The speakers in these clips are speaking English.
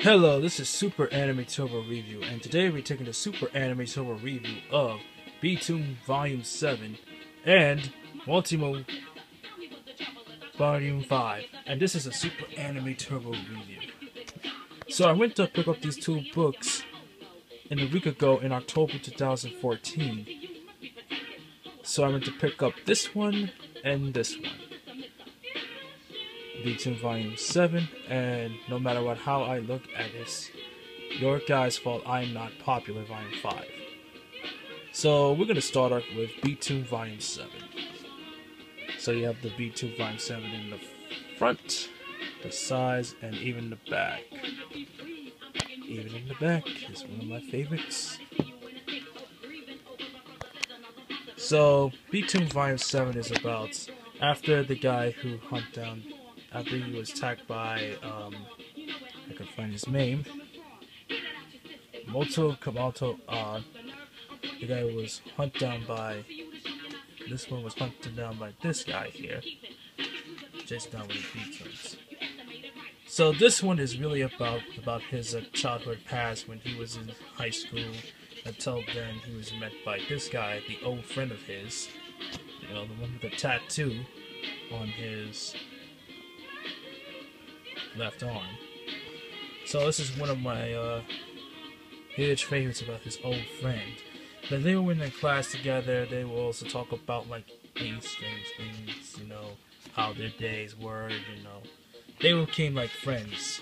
Hello, this is Super Anime Turbo Review, and today we're taking the Super Anime Turbo Review of Btooom Vol.7 and WataMote Vol.5, and this is a Super Anime Turbo Review. So I went to pick up these two books a week ago in October 2014. So I went to pick up this one and this one. Btooom Vol.7, and no matter what, how I look at this, your guys' fault I'm not popular Vol.5. So we're gonna start off with Btooom Vol.7. So you have the Btooom Vol.7 in the front, the sides, and even the back. Even in the back is one of my favorites. So Btooom Vol.7 is about after the guy who hunt down. After he was attacked by, I can find his name, Kamato, the guy was hunted down by, this one was hunted down by this guy here, chased down with Btooms. So this one is really about his childhood past when he was in high school. Until then, he was met by this guy, the old friend of his, you know, the one with the tattoo on his left arm. So this is one of my huge favorites about his old friend. But they were in the class together. They will also talk about like things, you know, how their days were. You know, they became like friends,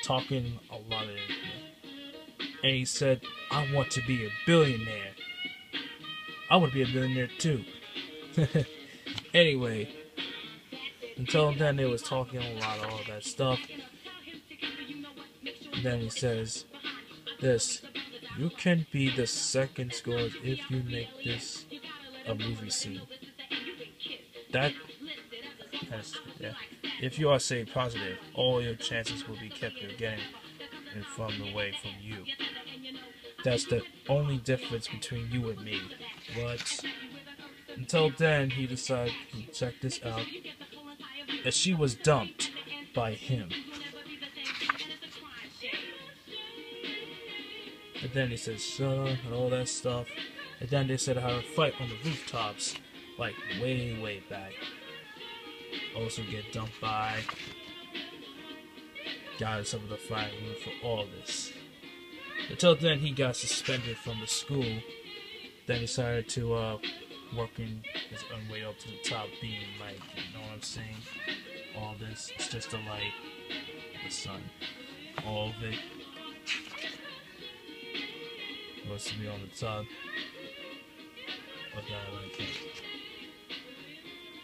talking a lot of it. And he said, "I want to be a billionaire. I want to be a billionaire too." Anyway. Until then, they was talking a lot of all that stuff. And then he says, "This, you can be the second score if you make this a movie scene. That's yeah. If you are say positive, all your chances will be kept of getting it from away from you. That's the only difference between you and me." But until then, he decided to check this out. That she was dumped by him. And then he says, "Shut up," and all that stuff. And then they said how to fight on the rooftops, like way back. Also get dumped by. Got us up in the fighting room for all this. Until then, he got suspended from the school. Then he decided to working his own way up to the top, being like, you know what I'm saying? All this, it's just the light, the sun, all of it was to be on the top. But I like him.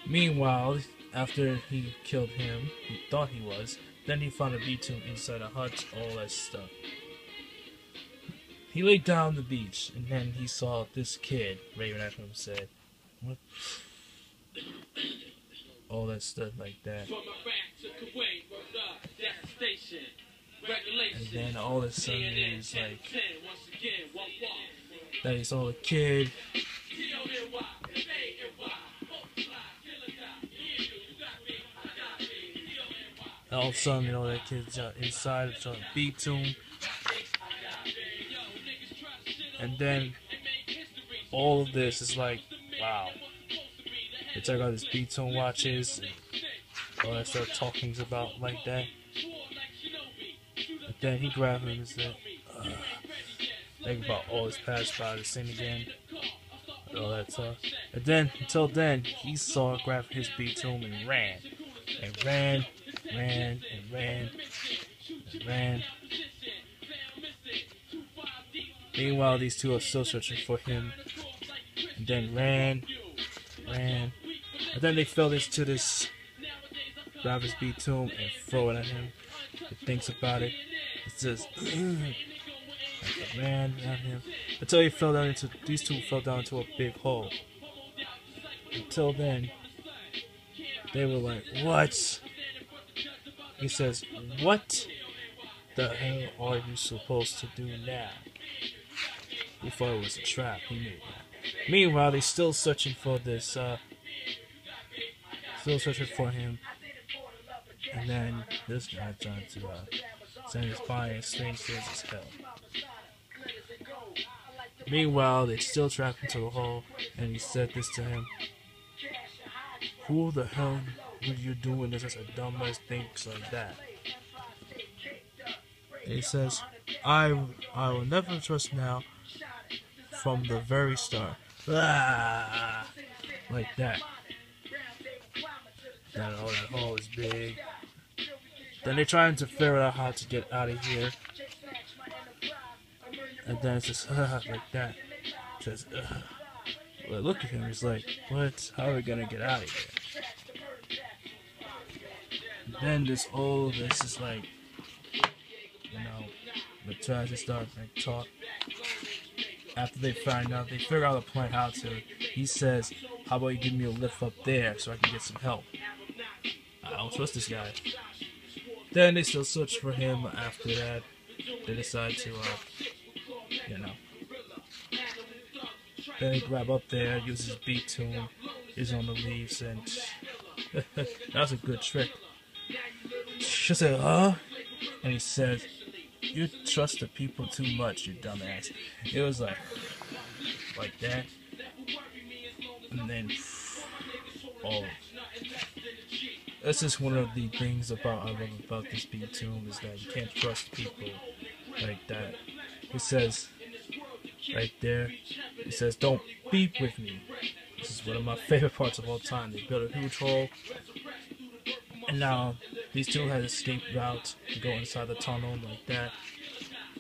Meanwhile, after he killed him, he thought he was, then he found a Btooom inside a hut, all that stuff. He laid down on the beach, and then he saw this kid raving at him and said, "What?" All that stuff like that. And then all of a sudden he's like, that he saw the kid. And all of a sudden, you know, that kid's inside of the Btooom. And then all of this is like, wow. They check out his Btooom watches and all that stuff, talking about like that. And then he grabbed him and said, think about all his past, about his sin again, and all that stuff. And then, until then, he saw grab his Btooom and ran. And ran. Meanwhile, these two are still searching for him. And then ran. And then they fell into this, grab his Btooom and throw it at him. He thinks about it. It's just ran at him until he fell down into. These two fell down into a big hole. Until then, they were like, "What?" He says, "What the hell are you supposed to do now?" He thought it was a trap. He knew that. Meanwhile, they're still searching for this. Still searching for him. And then this guy tried to saying it's fine and strange things as hell. Meanwhile, they still trapped into the hole, and he said this to him. Who the hell were you doing this as a dumbass thinks like that? And he says, I will never trust now from the very start. Ah, like that. That hole is big. Then they're trying to figure out how to get out of here. And then it's just like that. It says, well, look at him. He's like, what? How are we gonna get out of here? And then this is like, you know, the tries to start like talk. After they find out, they figure out a plan how to. He says, how about you give me a lift up there so I can get some help? I don't trust this guy. Then they still search for him. After that, they decide to, you know. Then they grab up there, uses Btooom, is on the leaves, and that's a good trick. She said, and he says, you trust the people too much, you dumbass. It was like that. And then, this is one of the things I love about this Btooom is that you can't trust people like that. It says, right there, it says, don't beep with me. This is one of my favorite parts of all time. They built a huge hole, and now these two had escape route to go inside the tunnel like that.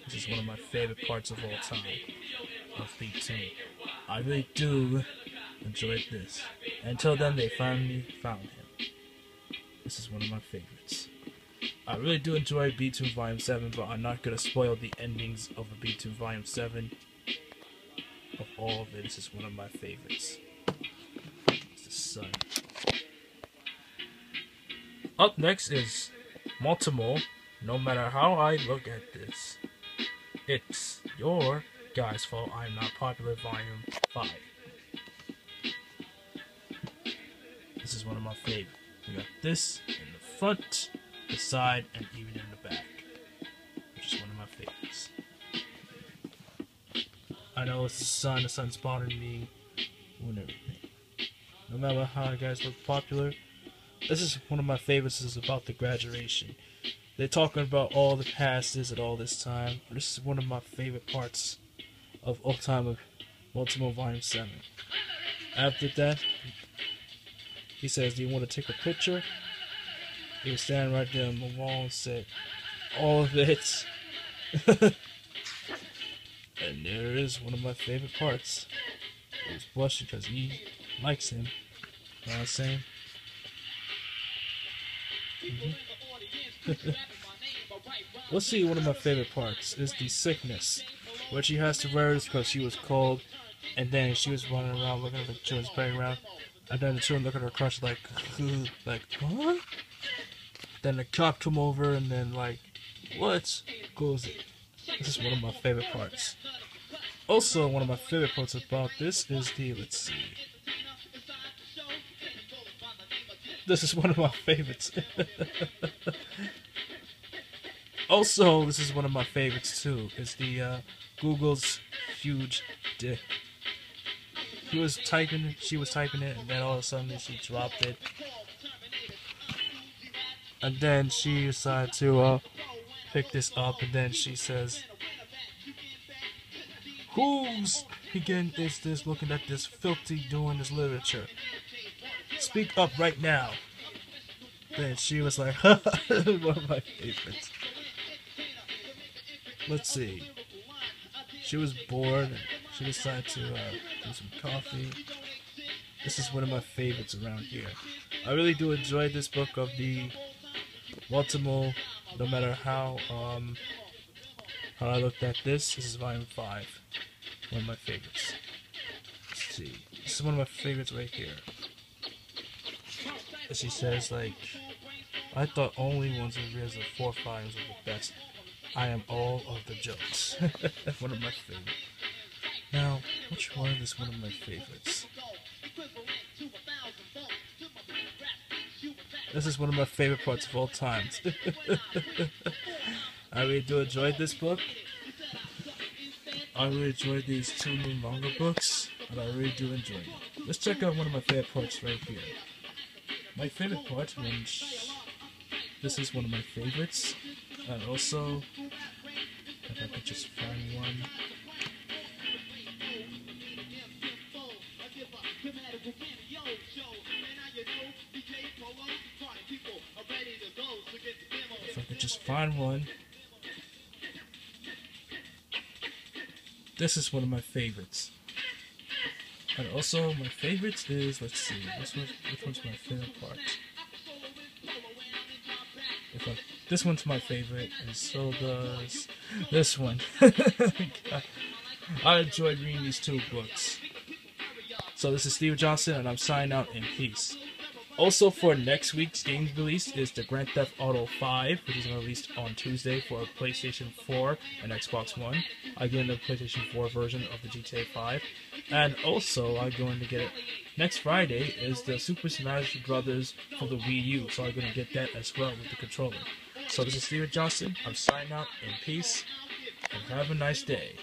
This is one of my favorite parts of all time of Btooom. I really do enjoy this. Until then, they finally found him. This is one of my favorites. I really do enjoy Btooom Vol.7, but I'm not going to spoil the endings of the Btooom Vol.7. Of all of it, this is one of my favorites. It's the sun. Up next is WataMote. No matter how I look at this, it's your guys' fault I'm not popular, Volume 5. This is one of my favorites. We got this in the front, the side, and even in the back. Which is one of my favorites. I know it's the sun's bothering me, and everything. No matter how you guys look popular, this is one of my favorites. This is about the graduation. They're talking about all the passes and all this time. This is one of my favorite parts of all time of WataMote Vol.7. After that, he says, do you want to take a picture? He was standing right there on the wall and said, all of it. And there is one of my favorite parts. He was blushing because he likes him. You know what I'm saying? Let's see, one of my favorite parts is the sickness, where she has to wear this because she was cold, and then she was running around looking at the children's playground, and then the children look at her crush like what? Then the cop come over and then like, what goes it? This is one of my favorite parts. Also, one of my favorite parts about this is the, let's see. This is one of my favorites. Also, this is one of my favorites too. It's the Google's huge dick. She was typing it, and then all of a sudden she dropped it. And then she decided to pick this up, and then she says, who's again is this looking at this filthy doing this literature? Speak up right now. Then she was like, one of my favorites. Let's see. She was bored and she decided to do some coffee. This is one of my favorites around here. I really do enjoy this book of the WataMote, no matter how I looked at this. This is Volume 5. One of my favorites. Let's see. This is one of my favorites right here. She says, like, I thought only ones who read the 4 volumes were the best. I am all of the jokes. One of my favorites. Now, which one is one of my favorites? This is one of my favorite parts of all time. I really do enjoy this book. I really enjoyed these two new manga books, and I really do enjoy it. Let's check out one of my favorite parts right here. My favorite part, this is one of my favorites, and also, if I could just find one. If I could just find one. This is one of my favorites. And also, my favorites is, let's see, which one's my favorite part? This one's my favorite, and so does this one. I enjoyed reading these two books. So this is Steve Johnson, and I'm signing out in peace. Also, for next week's game release is the Grand Theft Auto 5, which is released on Tuesday for PlayStation 4 and Xbox One. I get the PlayStation 4 version of the GTA 5. And also, I'm going to get it next Friday is the Super Smash Bros. For the Wii U, so I'm going to get that as well with the controller. So this is Steven Johnson. I'm signing out in peace, and have a nice day.